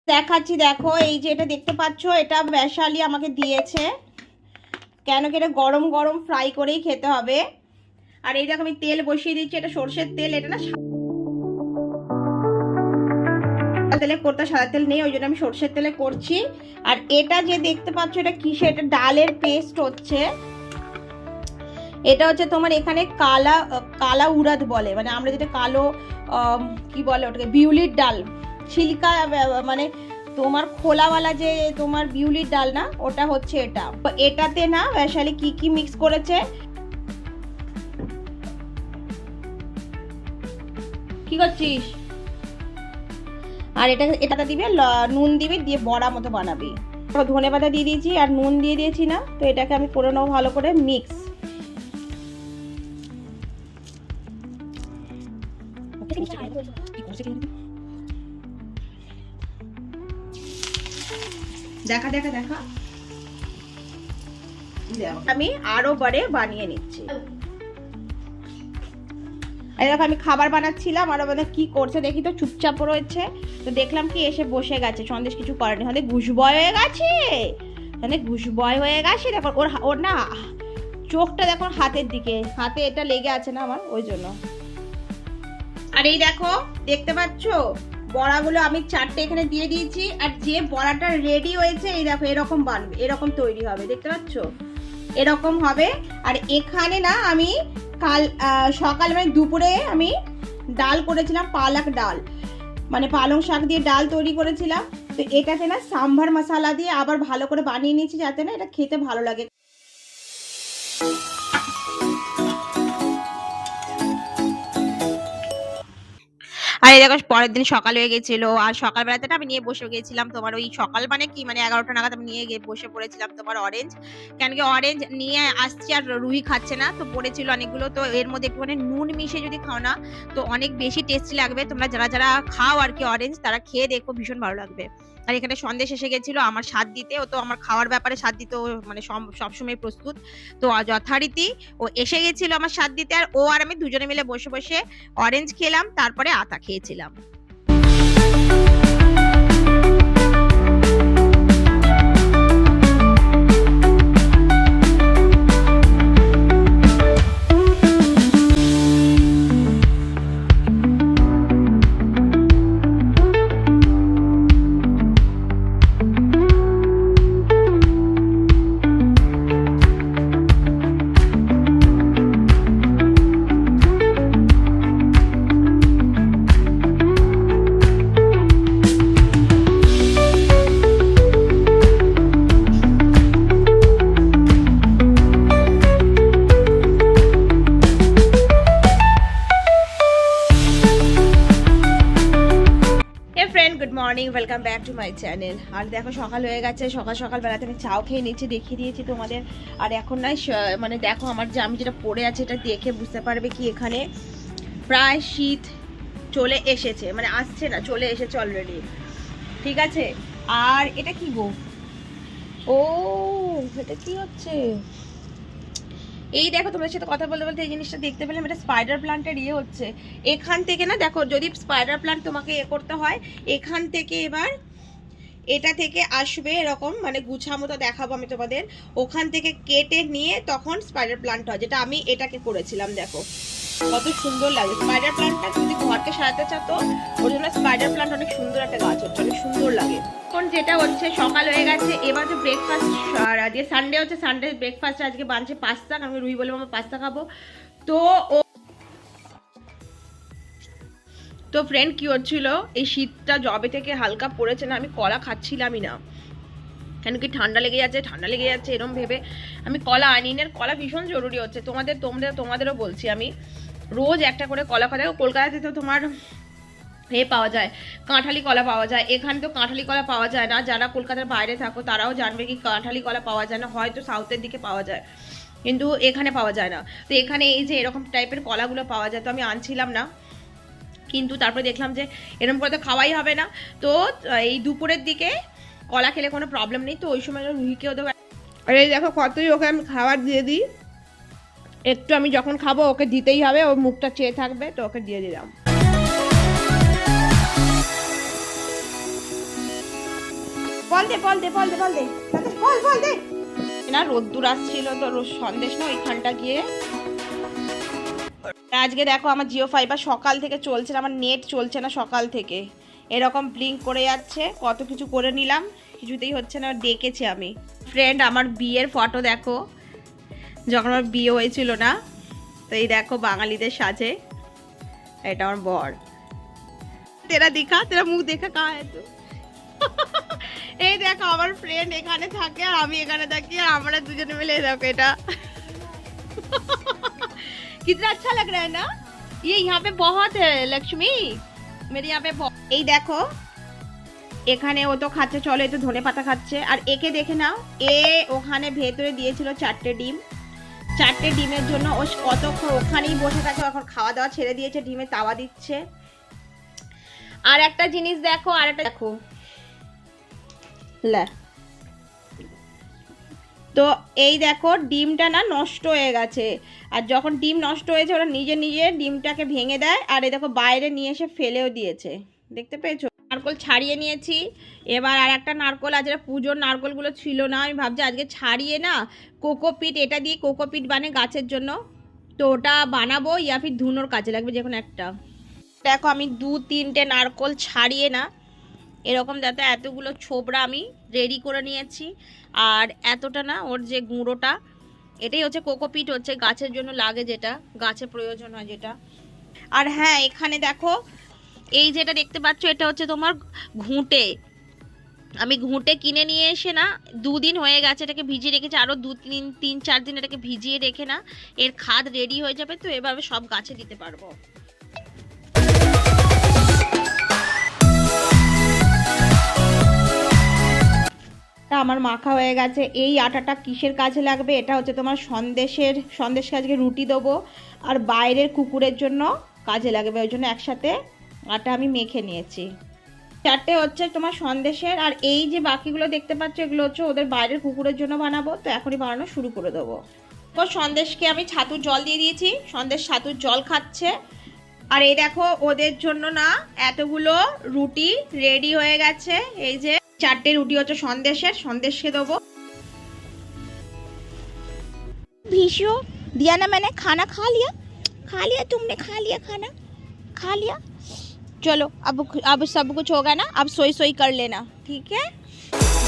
দেখাচ্ছি, দেখো এই যে এটা দেখতে পাচ্ছ, এটা বৈশালী আমাকে দিয়েছে। কেন কি এটা গরম গরম ফ্রাই করেই খেতে হবে। আর এই দেখো আমি তেল বসিয়ে দিচ্ছি, এটা সরষের তেল। এটা না সাদা তেলে করতে, সাদা তেল নেই, ওই জন্য আমি সরষের তেলে করছি। আর এটা যে দেখতে পাচ্ছ, এটা কিসে, এটা ডালের পেস্ট হচ্ছে। এটা হচ্ছে তোমার এখানে কালা কালা উড়াদ বলে, মানে আমরা যেটা কালো কি বলে ওটাকে, বিউলির ডাল, ছিলকা মানে তোমার খোলাওয়ালা যে তোমার বিউলির ডাল না, ওটা হচ্ছে এটা। এটাতে না বৈশালী কি কি মিক্স করেছে, কি করছিস? আর এটাতে দিবে নুন দিবি, দিয়ে বড়া মতো বানাবি। ধনে পাতা দিয়ে দিয়েছি আর নুন দিয়ে দিয়েছি না, তো এটাকে আমি করে নেবো ভালো করে মিক্স। দেখা দেখা দেখা আমি আরো বারে বানিয়ে নিচ্ছি। এই দেখো আমি খাবার বানাচ্ছিলাম, আর মানে কি করছে দেখি তো, চুপচাপ রয়েছে। তো দেখলাম কি এসে বসে গেছে, সন্দেশ কিছু করেনি, হলে ঘুষবয় হয়ে গেছে, মানে ঘুষবয় হয়ে গেছে। দেখো ওর না চোখটা দেখো হাতের দিকে, হাতে এটা লেগে আছে না আমার, ওই জন্য। আর এই দেখো দেখতে পাচ্ছ বড়াগুলো আমি 4টে এখানে দিয়ে দিয়েছি। আর যে বড়াটা রেডি হয়েছে, এই দেখো এরকম বানবে, এরকম তৈরি হবে, দেখতে পাচ্ছ এরকম হবে। আর এখানে না আমি কাল সকাল মানে দুপুরে আমি ডাল করেছিলাম, পালক ডাল, মানে পালং শাক দিয়ে ডাল তৈরি করেছিলাম। তো এটাতে না সাম্বার মশলা দিয়ে আবার ভালো করে বানিয়ে নিয়েছি, যাতে না এটা খেতে ভালো লাগে। আর এই দেখো পরের দিন সকাল হয়ে গেছিল, আর সকালবেলাতে আমি নিয়ে বসে গেছিলাম তোমার ওই সকাল মানে কি মানে 11টা নাগাদ আমি নিয়ে গিয়ে বসে পড়েছিলাম তোমার অরেঞ্জ। কেন কি অরেঞ্জ নিয়ে আসছি, আর রুহি খাচ্ছে না, তো পড়েছিল অনেকগুলো। তো এর মধ্যে একটুখানি নুন মিশিয়ে যদি খাও না, তো অনেক বেশি টেস্টি লাগবে। তোমরা যারা যারা খাও আর কি অরেঞ্জ, তারা খেয়ে দেখো, ভীষণ ভালো লাগবে। আর এখানে সন্দেশ এসে গেছিল আমার স্বাদ দিতে, ও তো আমার খাওয়ার ব্যাপারে স্বাদ দিতে মানে সবসময় প্রস্তুত। তো যথারীতি ও এসে গেছিল আমার স্বাদ দিতে, আর ও আর আমি দুজনে মিলে বসে বসে অরেঞ্জ খেলাম, তারপরে আতা খেয়েছিলাম। Good morning, welcome back to my channel. আর দেখো সকাল হয়ে গেছে, সকাল বেলাতে আমি চাও খেয়ে নিচ্ছি, দেখিয়ে দিয়েছি তোমাদের। আর এখন না মানে দেখো আমার যে আমি যেটা পরে আছে, এটা দেখে বুঝতে পারবে কি এখানে প্রায় শীত চলে এসেছে, মানে আসছে না, চলে এসেছে অলরেডি, ঠিক আছে। আর এটা কি গো, ও এটা কি হচ্ছে, এই দেখো তোমাদের সাথে কথা বলতে বলতে এই জিনিসটা দেখতে পেলাম, এটা স্পাইডার প্লান্টের ইয়ে হচ্ছে। এখান থেকে না দেখো, যদি স্পাইডার প্লান্ট তোমাকে এ করতে হয়, এখান থেকে এবার এটা থেকে আসবে এরকম, মানে গুছা মতো দেখাবো আমি তোমাদের, ওখান থেকে কেটে নিয়ে তখন স্পাইডার প্লান্ট হয়, যেটা আমি এটাকে করেছিলাম। দেখো কত সুন্দর লাগে স্পাইডার প্লান্টটা, যদি ঘরকে সাজাতে চাও তো ওর জন্য স্পাইডার প্লান্ট অনেক সুন্দর একটা গাছ হচ্ছে, অনেক সুন্দর লাগে। এখন যেটা হচ্ছে সকাল হয়ে গেছে, এবার যে ব্রেকফাস্ট, আজকে সানডে হচ্ছে, সানডে ব্রেকফাস্ট আজকে বানছে পাস্তা, কারণ রুহি বলবো আমার পাস্তা খাবো। তো তো ফ্রেন্ড কি হচ্ছিল, এই শীতটা জবে থেকে হালকা পড়েছে না, আমি কলা খাচ্ছিলামই না, কেন কি ঠান্ডা লেগে যাচ্ছে এরম ভেবে আমি কলা আনিনি। কলা ভীষণ জরুরি হচ্ছে, তোমাদেরও বলছি, আমি রোজ একটা করে কলা খাওয়া। কলকাতাতে তো তোমার পাওয়া যায়, কাঁঠালি কলা পাওয়া যায়, এখানে তো কাঁঠালি কলা পাওয়া যায় না। যারা কলকাতার বাইরে থাকো তারাও জানবে কি কাঁঠালি কলা পাওয়া যায় না, হয়তো সাউথের দিকে পাওয়া যায়, কিন্তু এখানে পাওয়া যায় না। তো এখানে এই যে এরকম টাইপের কলাগুলো পাওয়া যায়, তো আমি আনছিলাম না, কিন্তু তারপরে দেখলাম যে এরকম করে তো খাওয়াই হবে না। তো এই দুপুরের দিকে কলা খেলে কোনো প্রবলেম নেই, তো ওই সময় রুহিকেও দেবো। আর এই দেখো কতই ওকে আমি খাবার দিয়ে দিই, একটু আমি যখন খাবো ওকে দিতেই হবে, ওর মুখটা চেয়ে থাকবে, তো ওকে দিয়ে দিলাম। বল দে না, রোদ্দুর আসছিল তো সন্দেশ না ওইখানটা গিয়ে। আজকে দেখো আমার জিও ফাইবার সকাল থেকে চলছে না, আমার নেট চলছে না সকাল থেকে, এরকম ব্লিঙ্ক করে যাচ্ছে, কত কিছু করে নিলাম, কিছুতেই হচ্ছে না। ডেকেছি আমি ফ্রেন্ড, আমার বিয়ের ফটো দেখো, যখন আমার বিয়ে হয়েছিল না, তো এই দেখো বাঙালিদের সাজে, এটা আমার বর। তেরা মুখ দেখা কাহা है तू? এই দেখো আমার ফ্রেন্ড এখানে থাকে আর আমি এখানে থাকি, আর আমরা দুজনে মিলে দেখো এটা कितना अच्छा लग रहा है ना, ये यहाँ पे बहुत है लक्ष्मी, मेरे यहाँ पे এই দেখো এখানে ও তো খাচ্ছে, চলো এই তো ধনে পাতা খাচ্ছে, আর একে দেখে নাও, এ ওখানে ভেতরে দিয়েছিল 4টে ডিম, 4টে ডিমের জন্য ও কতক্ষণ ওখানেই বসে থাকে, এখন খাওয়া দাওয়া ছেড়ে দিয়েছে, ডিমে তাওয়া দিচ্ছে। আর একটা জিনিস দেখো, আর একটা দেখো, তো এই দেখো ডিমটা না নষ্ট হয়ে গেছে, আর যখন ডিম নষ্ট হয়েছে ওরা নিজে নিজে ডিমটাকে ভেঙে দেয়, আর এই দেখো বাইরে নিয়ে এসে ফেলেও দিয়েছে, দেখতে পেয়েছো? নারকল ছাড়িয়ে নিয়েছি, এবার আর একটা নারকল, আজ পুজোর নারকলগুলো ছিল না, আমি ভাবছি আজকে ছাড়িয়ে না কোকোপিট, এটা দিয়ে কোকোপিট বানে গাছের জন্য, তো ওটা বানাবো, ইয়া ফির ধুনোর কাজে লাগবে যে কোনো একটা। দেখো আমি 2-3টে নারকল ছাড়িয়ে না এরকম যাতে এতগুলো ছোবড়া আমি রেডি করে নিয়েছি, আর এতটা না ওর যে গুঁড়োটা, এটাই হচ্ছে কোকোপিট, হচ্ছে গাছের জন্য লাগে, যেটা গাছে প্রয়োজন হয় যেটা। আর হ্যাঁ এখানে দেখো এই যেটা দেখতে পাচ্ছ, এটা হচ্ছে তোমার ঘুঁটে, আমি ঘুঁটে কিনে নিয়ে এসে না 2 দিন হয়ে গেছে, এটাকে ভিজিয়ে রেখেছি, আরও 2-3-4 দিন এটাকে ভিজিয়ে রেখে না এর খাদ রেডি হয়ে যাবে, তো এভাবে সব গাছে দিতে পারবো। আমার মাখা হয়ে গেছে, এই আটাটা কিসের কাজে লাগবে, এটা হচ্ছে তোমার সন্দেশ কাজকে রুটি দেবো, আর বাইরের কুকুরের জন্য কাজে লাগবে, ওই জন্য একসাথে আটা আমি মেখে নিয়েছি। 4টে হচ্ছে তোমার সন্দেশের, আর এই যে বাকিগুলো দেখতে পাচ্ছ এগুলো হচ্ছে ওদের বাইরের কুকুরের জন্য বানাবো, তো এখনই বানানো শুরু করে দেবো। তো সন্দেশকে আমি ছাতুর জল দিয়ে দিয়েছি, সন্দেশ ছাতুর জল খাচ্ছে, আর এই দেখো ওদের জন্য না এতগুলো রুটি রেডি হয়ে গেছে, এই যে 4টে রুটি হচ্ছে সন্দেশকে দেবো। भीषो दिया ना मैंने, खाना खा लिया तुमने, खा लिया चलो अब सब कुछ होगा ना, अब सोई कर लेना, ठीक है,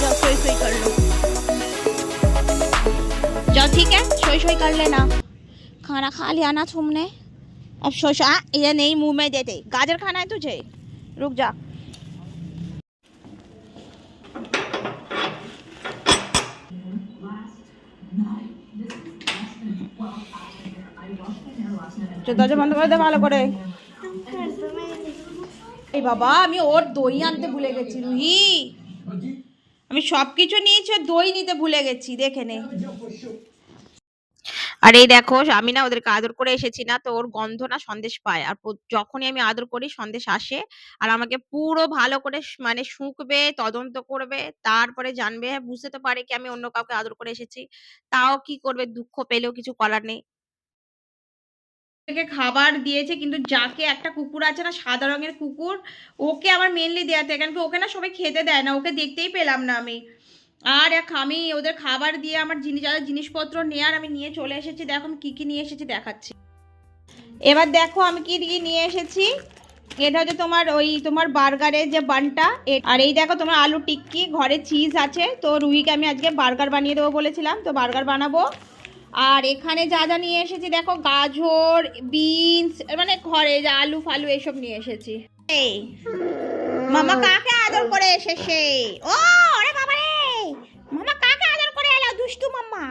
जाओ सोई कर लो, जाओ ठीक है, सोई कर लेना, खाना खा लिया ना तुमने, अब ये नहीं मुंह में देते, गाजर खाना है तुझे, रुक जा। দরজা বন্ধ করে দে ভালো করে। এই বাবা আমি ওর দই আনতে ভুলে গেছি, রুহি আমি সবকিছু নিয়েছি, দই নিতে ভুলে গেছি, দেখে নে। আর এই দেখো আমি না ওদেরকে আদর করে এসেছি না, তো ওর গন্ধ না সন্দেশ পায়, আর যখনই আমি আদর করি সন্দেশ আসে, আর আমাকে পুরো ভালো করে মানে শুঁকবে, তদন্ত করবে, তারপরে জানবে, হ্যাঁ বুঝতে তো পারে কি আমি অন্য কাউকে আদর করে এসেছি, তাও কি করবে, দুঃখ পেলেও কিছু করার নেই। খাবার দিয়েছে, কিন্তু যাকে একটা কুকুর আছে না সাদা রঙের কুকুর, ওকে আমার মেনলি দেওয়াতে, কেন কি ওকে না সবাই খেতে দেয় না, ওকে দেখতেই পেলাম না আমি, আর আমি ওদের খাবার দিয়ে আমার যারা জিনিসপত্র নেয়ার আমি নিয়ে চলে এসেছি, দেখো আমি কি নিয়ে এসেছি দেখাচ্ছি। এবার দেখো আমি কি নিয়ে এসেছি, এটা হচ্ছে তোমার ওই তোমার বার্গারের যে বানটা, আর এই দেখো তোমার আলু টিক্কি, ঘরে চিজ আছে, তো রুহিকে আমি আজকে বার্গার বানিয়ে দেবো বলেছিলাম, তো বার্গার বানাবো। আর এখানে যা যা নিয়ে এসেছি দেখো, গাজর, বিনস, মানে ঘরে যা আলু ফালু এসব নিয়ে এসেছি। এই মামা কাকে আদর করে এসেছে, ও আরে বাবা রে, মামা কাকে আদর করে এলো, দুষ্টু মাম্মা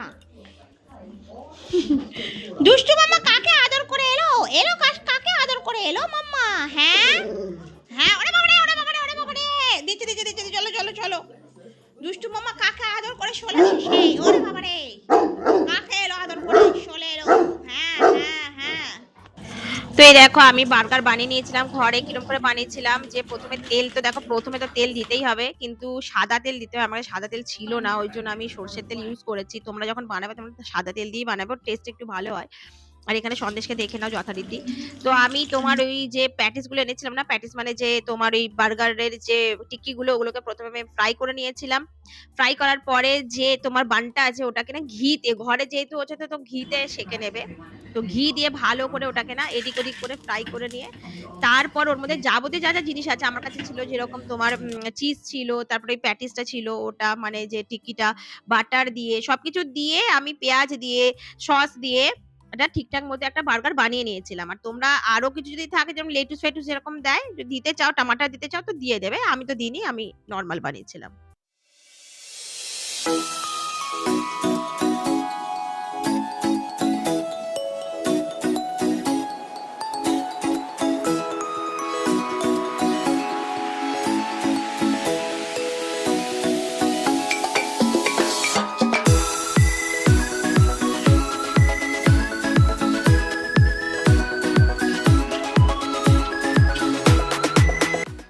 কাকে আদর করে এলো, কাকে আদর করে এলো মাম্মা, হ্যাঁ হ্যাঁ, ওরে বাবা রে, দিচ্ছে চলো দুষ্টু মাম্মা কাকে আদর করে চলে এসেছে, ওরে বাবা রে, কাকে এলো আদর করে চলে এলো, হ্যাঁ হ্যাঁ হ্যাঁ। তো এই দেখো আমি বার্গার বানিয়ে নিয়েছিলাম ঘরে, কিরকম করে বানিয়েছিলাম, যে প্রথমে তেল, তো দেখো প্রথমে তো তেল দিতেই হবে, কিন্তু সাদা তেল দিতে হবে, আমার সাদা তেল ছিল না, ওই জন্য আমি সরষের তেল ইউজ করেছি, তোমরা যখন বানাবে তোমরা সাদা তেল দিয়েই বানাবে, টেস্ট একটু ভালো হয়। আর এখানে সন্দেশকে দেখে নাও যথারীতি। তো আমি তোমার ওই যে প্যাটিস গুলো এনেছিলাম না, প্যাটিস মানে যে তোমার ওই বার্গারের যে টিক্কি গুলো, ওগুলোকে প্রথমে আমি ফ্রাই করে নিয়েছিলাম। ফ্রাই করার পরে যে তোমার বানটা আছে ওটাকে না ঘিতে, ঘরে যেহেতু হচ্ছে তো ঘিতে সেঁকে নেবে, তো ঘি দিয়ে ভালো করে ওটাকে না এদিক ওদিক করে ফ্রাই করে নিয়ে তারপর ওর মধ্যে যাবতীয় যা যা জিনিস আছে আমার কাছে ছিল, যেরকম তোমার চিজ ছিল, তারপরে ওই প্যাটিসটা ছিল, ওটা মানে যে টিক্কিটা, বাটার দিয়ে সবকিছু দিয়ে আমি পেঁয়াজ দিয়ে সস দিয়ে এটা ঠিকঠাক মতো একটা বার্গার বানিয়ে নিয়েছিলাম। আর তোমরা আরো কিছু যদি থাকে, যেমন লেটুস ফেটুস এরকম দেয়, যদি দিতে চাও, টমাটার দিতে চাও তো দিয়ে দেবে, আমি তো দিইনি, আমি নর্মাল বানিয়েছিলাম।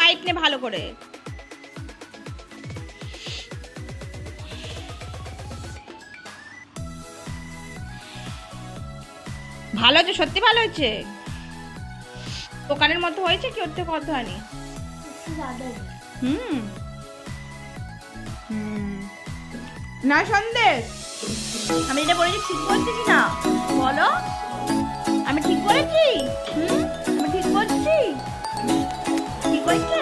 টাইট নে ভালো করে। ভালো হয়েছে, সত্যি ভালো হয়েছে। দোকানের মতো হয়েছে কি ওর থেকে কত হয়নি? হুম হুম। না সন্দেশ, আমি এটা বলেছি ঠিক বলছি কি না বলো? আমি ঠিক বলেছি? হুম, আমি ঠিক বলছি? ঠিক হয়েছে?